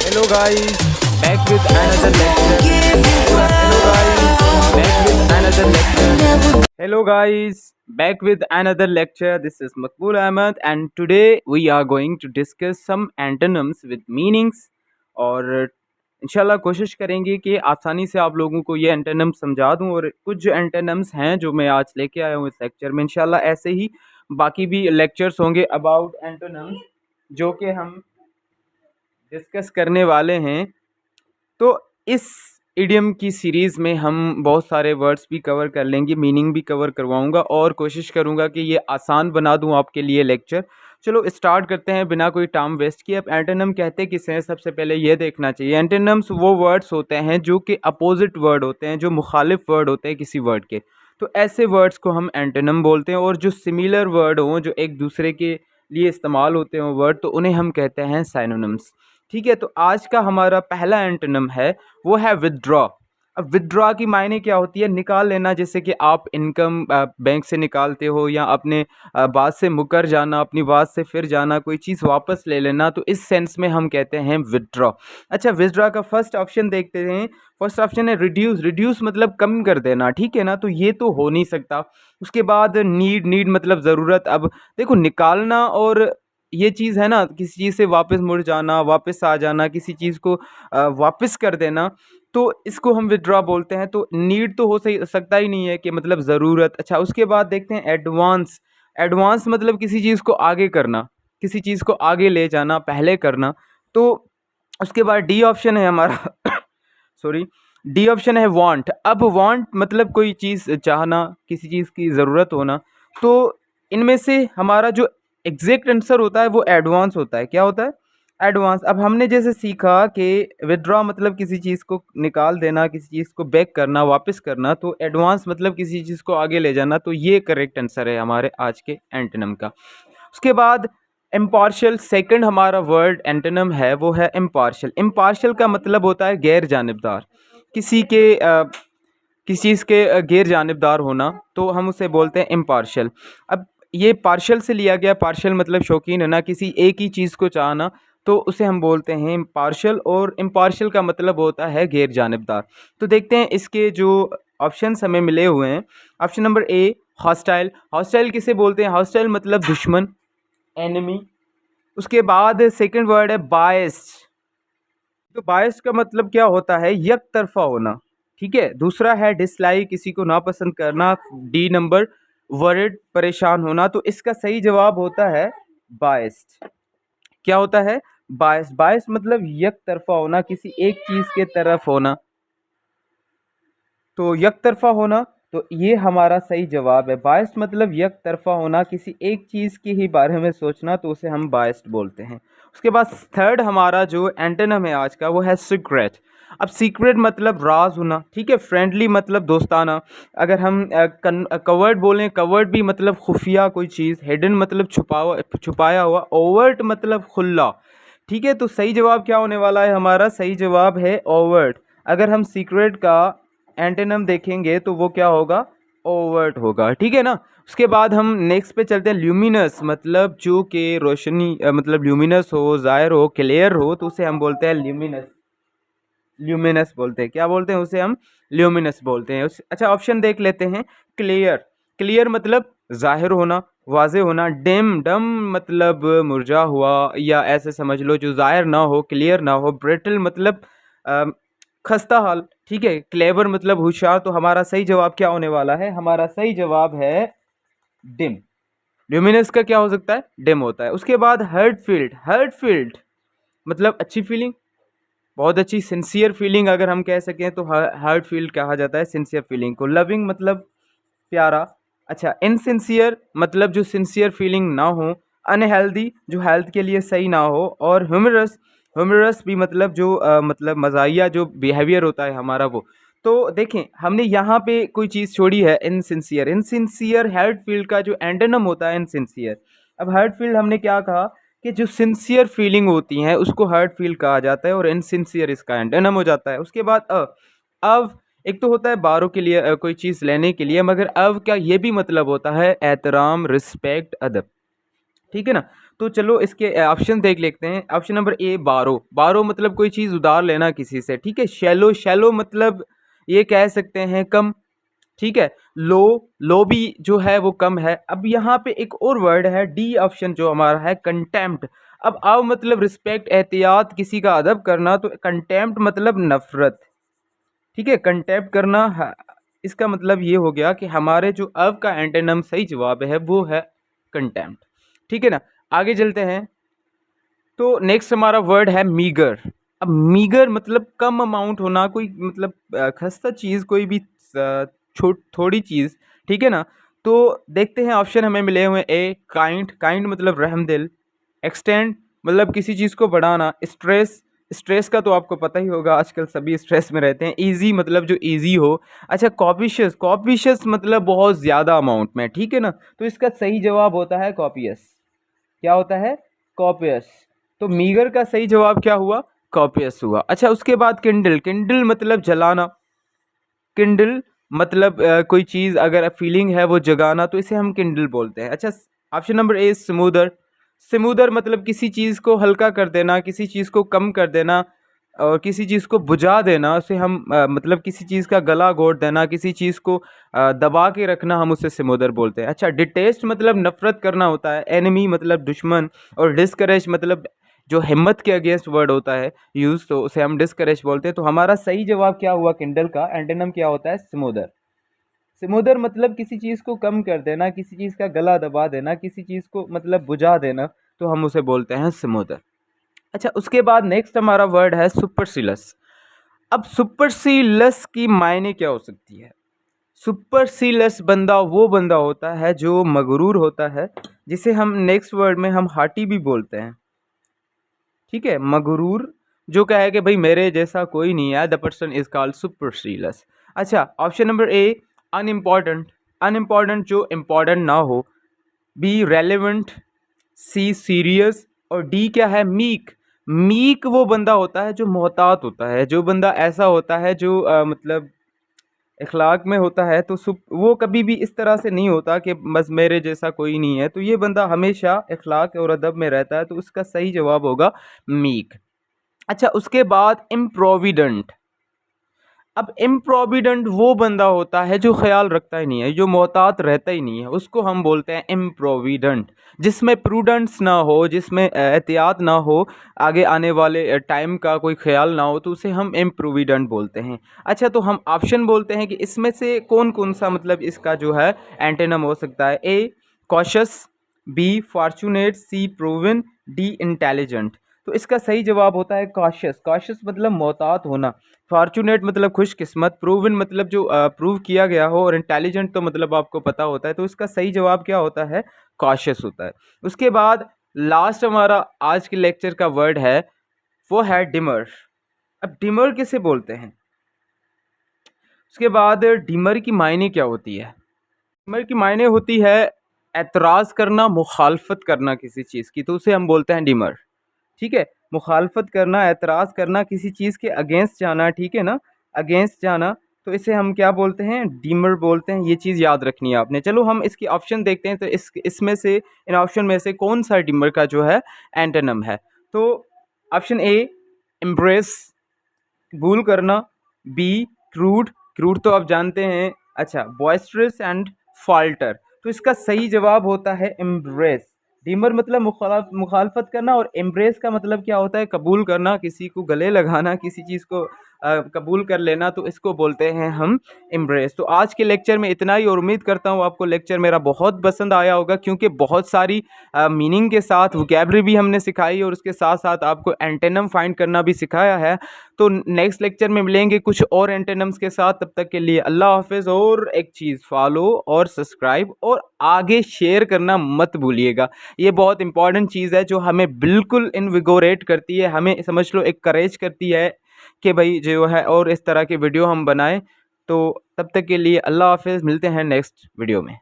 Hello guys, back with another lecture. Hello guys, back with another lecture. Hello guys, back with another lecture. This is Makbul Ahmed and today we are going to discuss some antonyms with meanings और इंशाल्लाह कोशिश करेंगे कि आसानी से आप लोगों को ये एंटोनिम्स समझा दूं और कुछ जो एंटोनिम्स हैं जो मैं आज लेके आया हूँ इस लेक्चर में इंशाल्लाह ऐसे ही बाकी भी लेक्चर्स होंगे अबाउट एंटोनिम्स जो कि हम डिस्कस करने वाले हैं। तो इस इडियम की सीरीज़ में हम बहुत सारे वर्ड्स भी कवर कर लेंगे, मीनिंग भी कवर करवाऊंगा और कोशिश करूंगा कि ये आसान बना दूं आपके लिए लेक्चर। चलो स्टार्ट करते हैं बिना कोई टाइम वेस्ट किए। अब एंटोनिम कहते किसे हैं, सबसे पहले ये देखना चाहिए। एंटोनिम्स वो वर्ड्स होते हैं जो कि अपोजिट वर्ड होते हैं, जो मुखालिफ वर्ड होते हैं किसी वर्ड के। तो ऐसे वर्ड्स को हम एंटोनिम बोलते हैं और जो सिमिलर वर्ड हों, जो एक दूसरे के लिए इस्तेमाल होते हैं वर्ड, तो उन्हें हम कहते हैं साइनोनिम्स। ठीक है, तो आज का हमारा पहला एंटोनिम है वो है विदड्रॉ। अब विदड्रॉ की मायने क्या होती है, निकाल लेना। जैसे कि आप इनकम बैंक से निकालते हो या अपने बात से मुकर जाना, अपनी बात से फिर जाना, कोई चीज़ वापस ले लेना, तो इस सेंस में हम कहते हैं विदड्रॉ। अच्छा, विदड्रॉ का फर्स्ट ऑप्शन देखते हैं। फर्स्ट ऑप्शन है रिड्यूस। रिड्यूस मतलब कम कर देना, ठीक है ना, तो ये तो हो नहीं सकता। उसके बाद नीड। नीड मतलब ज़रूरत। अब देखो, निकालना और ये चीज़ है ना, किसी चीज़ से वापस मुड़ जाना, वापस आ जाना, किसी चीज़ को वापस कर देना, तो इसको हम विदड्रॉ बोलते हैं। तो नीड तो हो सही सकता ही नहीं है कि मतलब ज़रूरत। अच्छा, उसके बाद देखते हैं एडवांस। एडवांस मतलब किसी चीज़ को आगे करना, किसी चीज़ को आगे ले जाना, पहले करना। तो उसके बाद डी ऑप्शन है हमारा सॉरी, डी ऑप्शन है वांट। अब वांट मतलब कोई चीज़ चाहना, किसी चीज़ की ज़रूरत होना। तो इनमें से हमारा जो एग्जैक्ट आंसर होता है वो एडवांस होता है। क्या होता है? एडवांस। अब हमने जैसे सीखा कि विदड्रॉ मतलब किसी चीज़ को निकाल देना, किसी चीज़ को बैक करना, वापस करना। तो एडवांस मतलब किसी चीज़ को आगे ले जाना। तो ये करेक्ट आंसर है हमारे आज के एंटोनिम का। उसके बाद इम्पार्शियल। सेकंड हमारा वर्ड एंटोनिम है वो है इम्पार्शियल। इम्पार्शियल का मतलब होता है गैर जानिबदार, किसी के किसी चीज़ के गैर जानिबदार होना, तो हम उसे बोलते हैं इम्पार्शियल। अब ये पार्शियल से लिया गया। पार्शियल मतलब शौकीन होना, किसी एक ही चीज़ को चाहना, तो उसे हम बोलते हैं इम्पार्शियल। और इम्पार्शियल का मतलब होता है गैर जानिबदार। तो देखते हैं इसके जो ऑप्शंस हमें मिले हुए हैं। Option number A hostile. Hostile किसे बोलते हैं? हॉस्टाइल मतलब दुश्मन, एनिमी। उसके बाद सेकंड वर्ड है बायस्ड। तो बायस्ड का मतलब क्या होता है? एक तरफा होना, ठीक है। दूसरा है डिसलाइक, किसी को नापसंद करना। डी नंबर वर्ड, परेशान होना। तो इसका सही जवाब होता है बायस्ड। क्या होता है? बायस्ड। बायस्ड मतलब एक तरफा होना, किसी एक चीज के तरफ होना। तो एक तरफा होना, तो ये हमारा सही जवाब है। बायस्ड मतलब एक तरफा होना, किसी एक चीज़ के ही बारे में सोचना, तो उसे हम बायस्ड बोलते हैं। उसके बाद थर्ड हमारा जो एंटोनिम है आज का वो है सीक्रेट। अब सीक्रेट मतलब राज होना, ठीक है। फ्रेंडली मतलब दोस्ताना। अगर हम कवर्ड बोलें, कवर्ड भी मतलब खुफिया कोई चीज़। हिडन मतलब छुपाया हुआ। ओवर्ट मतलब खुला, ठीक है। तो सही जवाब क्या होने वाला है? हमारा सही जवाब है ओवर्ट। अगर हम सीक्रेट का एंटोनिम देखेंगे तो वो क्या होगा? ओवर्ट होगा, ठीक है ना। उसके बाद हम नेक्स्ट पे चलते हैं। ल्यूमिनस मतलब जो कि रोशनी, मतलब ल्यूमिनस हो, ज़ाहिर हो, क्लियर हो, तो उसे हम बोलते हैं ल्यूमिनस। ल्यूमिनस बोलते हैं। क्या बोलते हैं उसे? हम ल्यूमिनस बोलते हैं। अच्छा, ऑप्शन देख लेते हैं। क्लियर। क्लियर मतलब जाहिर होना, वाजे होना। डिम, डम मतलब मुरझा हुआ, या ऐसे समझ लो जो जाहिर ना हो, क्लियर ना हो। ब्रिटल मतलब अ, खस्ता हाल, ठीक है। क्लेवर मतलब होशियार। तो हमारा सही जवाब क्या होने वाला है? हमारा सही जवाब है डिम। ल्यूमिनस का क्या हो सकता है? डिम होता है। उसके बाद हर्ट फील्ड। हर्ट फील्ड मतलब अच्छी फीलिंग, बहुत अच्छी, सिंसियर फीलिंग अगर हम कह सकें तो हार्ट फील कहा जाता है सिंसियर फीलिंग को। लविंग मतलब प्यारा। अच्छा, इनसिंसियर मतलब जो सिंसियर फीलिंग ना हो। अनहेल्दी जो हेल्थ के लिए सही ना हो। और ह्यूमरस। ह्यूमरस भी मतलब जो मतलब मज़ाहिया जो बिहेवियर होता है हमारा वो। तो देखें, हमने यहाँ पे कोई चीज़ छोड़ी है, इनसिंसियर। इनसिंसियर हर्ट फील्ड का जो एंटोनिम होता है इनसिंसियर। अब हर्ट फील्ड हमने क्या कहा कि जो सिंसियर फीलिंग होती हैं उसको हर्ट फील कहा जाता है और इनसिंसियर इसका एंटोनिम हो जाता है। उसके बाद अब एक तो होता है बारों के लिए, कोई चीज़ लेने के लिए, मगर अब क्या ये भी मतलब होता है एहतराम, रिस्पेक्ट, अदब, ठीक है ना। तो चलो इसके ऑप्शन देख लेते हैं। ऑप्शन नंबर ए बारो, बारो मतलब कोई चीज़ उधार लेना किसी से, ठीक है। शैलो, शैलो मतलब ये कह सकते हैं कम, ठीक है। लो, लो भी जो है वो कम है। अब यहाँ पे एक और वर्ड है डी ऑप्शन जो हमारा है कंटेम्प्ट। अब आओ मतलब रिस्पेक्ट, एहतियात, किसी का अदब करना, तो कंटेम्प्ट मतलब नफरत, ठीक है। कंटेम्प्ट करना इसका मतलब ये हो गया कि हमारे जो अब का एंटेनम सही जवाब है वो है कंटेम्प्ट, ठीक है ना। आगे चलते हैं। तो नेक्स्ट हमारा वर्ड है मीगर। अब मीगर मतलब कम अमाउंट होना, कोई मतलब खस्ता चीज़, कोई भी थोड़ी चीज़, ठीक है ना। तो देखते हैं ऑप्शन हमें मिले हुए ए काइंड, काइंड मतलब रहमदिल। एक्सटेंड मतलब किसी चीज़ को बढ़ाना। स्ट्रेस, स्ट्रेस का तो आपको पता ही होगा, आजकल सभी स्ट्रेस में रहते हैं। ईजी मतलब जो ईजी हो। अच्छा कॉपिशियस, कॉपिशियस मतलब बहुत ज़्यादा अमाउंट में, ठीक है ना। तो इसका सही जवाब होता है कॉपियस। क्या होता है? कॉपियस। तो मीगर का सही जवाब क्या हुआ? कॉपियस हुआ। अच्छा उसके बाद किंडल, किंडल मतलब जलाना। किंडल मतलब कोई चीज़ अगर फीलिंग है वो जगाना, तो इसे हम किंडल बोलते हैं। अच्छा option number A smoother, smoother मतलब किसी चीज़ को हल्का कर देना, किसी चीज़ को कम कर देना और किसी चीज़ को बुझा देना, उसे हम मतलब किसी चीज़ का गला घोट देना, किसी चीज़ को दबा के रखना, हम उसे स्मूदर बोलते हैं। अच्छा डिटेस्ट मतलब नफरत करना होता है। एनिमी मतलब दुश्मन। और डिस्करेज मतलब जो हिम्मत के अगेंस्ट वर्ड होता है यूज़, तो उसे हम डिस्करेज बोलते हैं। तो हमारा सही जवाब क्या हुआ? किंडल का एंटोनिम क्या होता है? स्मूदर। स्मूदर मतलब किसी चीज़ को कम कर देना, किसी चीज़ का गला दबा देना, किसी चीज़ को मतलब बुझा देना, तो हम उसे बोलते हैं स्मूदर। अच्छा उसके बाद नेक्स्ट हमारा वर्ड है सुपरसीलस। अब सुपरसीलस की मायने क्या हो सकती है? सुपरसीलस बंदा वो बंदा होता है जो मगरूर होता है, जिसे हम नेक्स्ट वर्ड में हम हाटी भी बोलते हैं, ठीक है। मगरूर जो कहे कि भाई मेरे जैसा कोई नहीं है, द पर्सन इज कॉल्ड सुपरसीलस। अच्छा option number A unimportant, unimportant जो इम्पॉर्टेंट ना हो। बी रेलेवेंट, सी सीरियस और डी क्या है? मीक। मीक वो बंदा होता है जो मोहतात होता है, जो बंदा ऐसा होता है जो मतलब इखलाक में होता है। तो वो कभी भी इस तरह से नहीं होता कि बस मेरे जैसा कोई नहीं है, तो ये बंदा हमेशा इखलाक और अदब में रहता है। तो उसका सही जवाब होगा मीक। अच्छा उसके बाद इम्प्रोविडेंट। अब इम्प्रोविडेंट वो बंदा होता है जो ख्याल रखता ही नहीं है, जो मोहतात रहता ही नहीं है, उसको हम बोलते हैं इम्प्रोविडेंट। जिसमें प्रूडेंस ना हो, जिसमें एहतियात ना हो, आगे आने वाले टाइम का कोई ख्याल ना हो, तो उसे हम इम्प्रोविडेंट बोलते हैं। अच्छा तो हम ऑप्शन बोलते हैं कि इसमें से कौन कौन सा मतलब इसका जो है एंटेनम हो सकता है। ए कॉशस, बी फॉर्चुनेट, सी प्रूवन, डी इंटेलिजेंट। तो इसका सही जवाब होता है कॉशियस। कॉशियस मतलब मोहतात होना। फॉर्चुनेट मतलब खुशकिस्मत। प्रूवन मतलब जो प्रूव किया गया हो। और इंटेलिजेंट तो मतलब आपको पता होता है। तो इसका सही जवाब क्या होता है? कॉशियस होता है। उसके बाद लास्ट हमारा आज के लेक्चर का वर्ड है वो है डिमर। अब डिमर किसे बोलते हैं? उसके बाद डिमर की मायने क्या होती है? डिमर की मायने होती है एतराज़ करना, मुखालफत करना किसी चीज़ की, तो उसे हम बोलते हैं डिमर, ठीक है। मुखालफत करना, एतराज़ करना, किसी चीज़ के अगेंस्ट जाना, ठीक है ना, अगेंस्ट जाना, तो इसे हम क्या बोलते हैं? डीमर बोलते हैं। ये चीज़ याद रखनी है आपने। चलो हम इसकी ऑप्शन देखते हैं। तो इसमें से, इन ऑप्शन में से कौन सा डीमर का जो है एंटोनिम है? तो ऑप्शन ए एम्ब्रेस, कबूल करना। बी क्रूड, क्रूड तो आप जानते हैं। अच्छा बॉयस्ट्रस एंड फाल्टर, तो इसका सही जवाब होता है एम्ब्रेस। डीमर मतलब मुखालफत करना, और एम्ब्रेस का मतलब क्या होता है? कबूल करना, किसी को गले लगाना, किसी चीज़ को कबूल कर लेना, तो इसको बोलते हैं हम एम्ब्रेस। तो आज के लेक्चर में इतना ही, और उम्मीद करता हूँ आपको लेक्चर मेरा बहुत पसंद आया होगा, क्योंकि बहुत सारी मीनिंग के साथ वोकैबलरी भी हमने सिखाई, और उसके साथ साथ आपको एंटेनम फाइंड करना भी सिखाया है। तो नेक्स्ट लेक्चर में मिलेंगे कुछ और एंटेनम्स के साथ। तब तक के लिए अल्लाह हाफिज़। और एक चीज़, फॉलो और सब्सक्राइब और आगे शेयर करना मत भूलिएगा। ये बहुत इंपॉर्टेंट चीज़ है जो हमें बिल्कुल इनविगोरेट करती है, हमें समझ लो इनकरेज करती है कि भाई जो है और इस तरह की वीडियो हम बनाएं। तो तब तक के लिए अल्लाह हाफिज़, मिलते हैं नेक्स्ट वीडियो में।